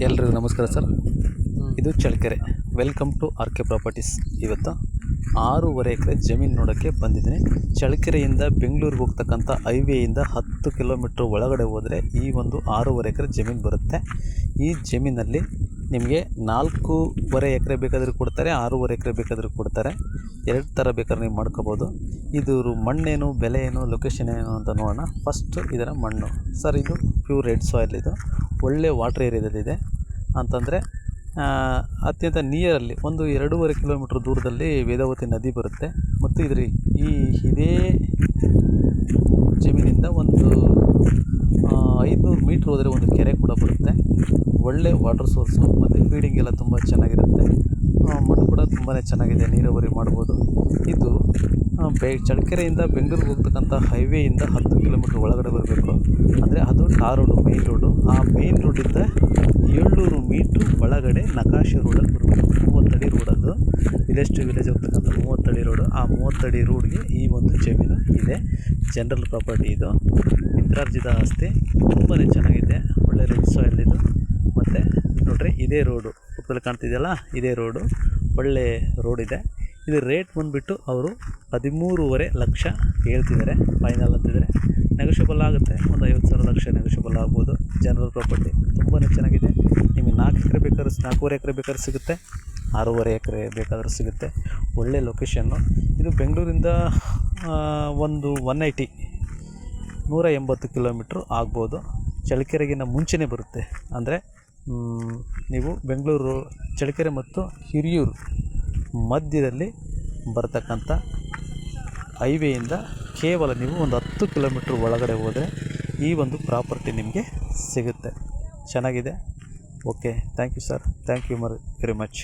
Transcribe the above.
ಎಲ್ರಿಗೂ ನಮಸ್ಕಾರ ಸರ್. ಇದು Challakere. Welcome to R K properties. ಇವತ್ತು 6.5 ಎಕರೆ ಜಮೀನು ನೋಡೋಕ್ಕೆ ಬಂದಿದ್ದೀನಿ. ಚಳ್ಳಕೆರೆಯಿಂದ ಬೆಂಗಳೂರಿಗೆ ಹೋಗ್ತಕ್ಕಂಥ ಹೈವೇಯಿಂದ 10 ಕಿಲೋಮೀಟ್ರ್ ಒಳಗಡೆ ಹೋದರೆ ಈ ಒಂದು 6.5 ಎಕರೆ ಜಮೀನು ಬರುತ್ತೆ. ಈ ಜಮೀನಲ್ಲಿ ನಿಮಗೆ 4.5 ಎಕರೆ ಬೇಕಾದರೂ ಕೊಡ್ತಾರೆ, 6.5 ಎಕರೆ ಬೇಕಾದರೂ ಕೊಡ್ತಾರೆ. 2 ಥರ ಬೇಕಾದ್ರೆ ನೀವು ಮಾಡ್ಕೋಬೋದು. ಇದು ಮಣ್ಣೇನು, ಬೆಲೆ ಏನು, ಲೊಕೇಶನ್ ಏನು ಅಂತ ನೋಡೋಣ. ಫಸ್ಟ್ ಇದರ ಮಣ್ಣು ಸರ್, ಇದು ಪ್ಯೂರ್ ರೆಡ್ ಸಾಯಿಲ್. ಇದು ಒಳ್ಳೆ ವಾಟರ್ ಏರಿಯಾದಲ್ಲಿದೆ ಅಂತಂದರೆ ಅತ್ಯಂತ ನಿಯರಲ್ಲಿ ಒಂದು 2.5 ಕಿಲೋಮೀಟ್ರ್ ದೂರದಲ್ಲಿ ವೇದಾವತಿ ನದಿ ಬರುತ್ತೆ. ಮತ್ತು ಇದೇ ಜಮೀನಿಂದ ಒಂದು 500 ಮೀಟ್ರ್ ಹೋದರೆ ಒಂದು ಕೆರೆ ಕೂಡ ಬರುತ್ತೆ. ಒಳ್ಳೆ ವಾಟರ್ ಸೋರ್ಸು ಮತ್ತು ಫೀಡಿಂಗ್ ಎಲ್ಲ ತುಂಬ ಚೆನ್ನಾಗಿರುತ್ತೆ. ಮಣ್ಣು ಕೂಡ ತುಂಬಾ ಚೆನ್ನಾಗಿದೆ, ನೀರಾವರಿ ಮಾಡ್ಬೋದು. ಇದು ಚಳ್ಳಕೆರೆಯಿಂದ ಬೆಂಗಳೂರಿಗೆ ಹೋಗ್ತಕ್ಕಂಥ ಹೈವೇಯಿಂದ 10 ಕಿಲೋಮೀಟ್ರ್ ಒಳಗಡೆ ಬರಬೇಕು. ಅಂದರೆ ಅದು ಟಾರ್ ರೋಡು, ಮೇನ್ ರೋಡು. ಆ ಮೇನ್ ರೋಡಿಂದ 700 ಮೀಟ್ರ್ ಒಳಗಡೆ ನಕಾಶೆ ರೋಡಲ್ಲಿ ಬರಬೇಕು. 30 ಅಡಿ ರೋಡದು, ವಿಲೇಜ್ ಟು ವಿಲೇಜ್ ಹೋಗ್ತಕ್ಕಂಥ 30 ಅಡಿ ರೋಡು. ಆ 30 ಅಡಿ ರೋಡ್ಗೆ ಈ ಒಂದು ಜಮೀನು ಇದೆ. ಜನರಲ್ ಪ್ರಾಪರ್ಟಿ ಇದು, ಪಿತ್ರಾರ್ಜಿತ ಆಸ್ತಿ. ತುಂಬಾ ಚೆನ್ನಾಗಿದೆ, ಒಳ್ಳೆ ರೆಡ್ ಸಾಯಿಲ್ ಇದು. ಮತ್ತು ನೋಡ್ರಿ, ಇದೇ ರೋಡು ಪಕ್ಕದಲ್ಲಿ ಕಾಣ್ತಿದೆಯಲ್ಲ, ಇದೇ ರೋಡು. ಒಳ್ಳೆ ರೋಡ್ ಇದೆ. ಇದು ರೇಟ್ ಬಂದುಬಿಟ್ಟು ಅವರು 13.5 ಲಕ್ಷ ಹೇಳ್ತಿದ್ದಾರೆ. ಫೈನಲ್ ಅಂತಿದ್ದಾರೆ. ನೆಗೋಷಿಯಬಲ್ ಆಗುತ್ತೆ, ಒಂದು 50,000 ಲಕ್ಷ ನೆಗೋಷಿಯಬಲ್ ಆಗ್ಬೋದು. ಜನರಲ್ ಪ್ರಾಪರ್ಟಿ ತುಂಬಾ ಚೆನ್ನಾಗಿದೆ. ನಿಮಗೆ 4 ಎಕರೆ ಬೇಕಾದ್ರೂ, 4.5 ಎಕರೆ ಬೇಕಾದ್ರೂ ಸಿಗುತ್ತೆ, 6.5 ಎಕರೆ ಬೇಕಾದರೂ ಸಿಗುತ್ತೆ. ಒಳ್ಳೆ ಲೊಕೇಶನ್ನು. ಇದು ಬೆಂಗಳೂರಿಂದ ಒಂದು 180 ಕಿಲೋಮೀಟ್ರ್ ಆಗ್ಬೋದು. ಚಳ್ಳಕೆರೆಗಿನ್ನ ಮುಂಚೆನೇ ಬರುತ್ತೆ. ಅಂದರೆ ನೀವು ಬೆಂಗಳೂರು, ಚಳ್ಳಕೆರೆ ಮತ್ತು ಹಿರಿಯೂರು ಮಧ್ಯದಲ್ಲಿ ಬರ್ತಕ್ಕಂಥ ಹೈವೇಯಿಂದ ಕೇವಲ ನೀವು ಒಂದು 10 ಕಿಲೋಮೀಟ್ರ್ ಒಳಗಡೆ ಹೋದರೆ ಈ ಒಂದು ಪ್ರಾಪರ್ಟಿ ನಿಮಗೆ ಸಿಗುತ್ತೆ. ಚೆನ್ನಾಗಿದೆ. Okay, thank you sir, thank you very much.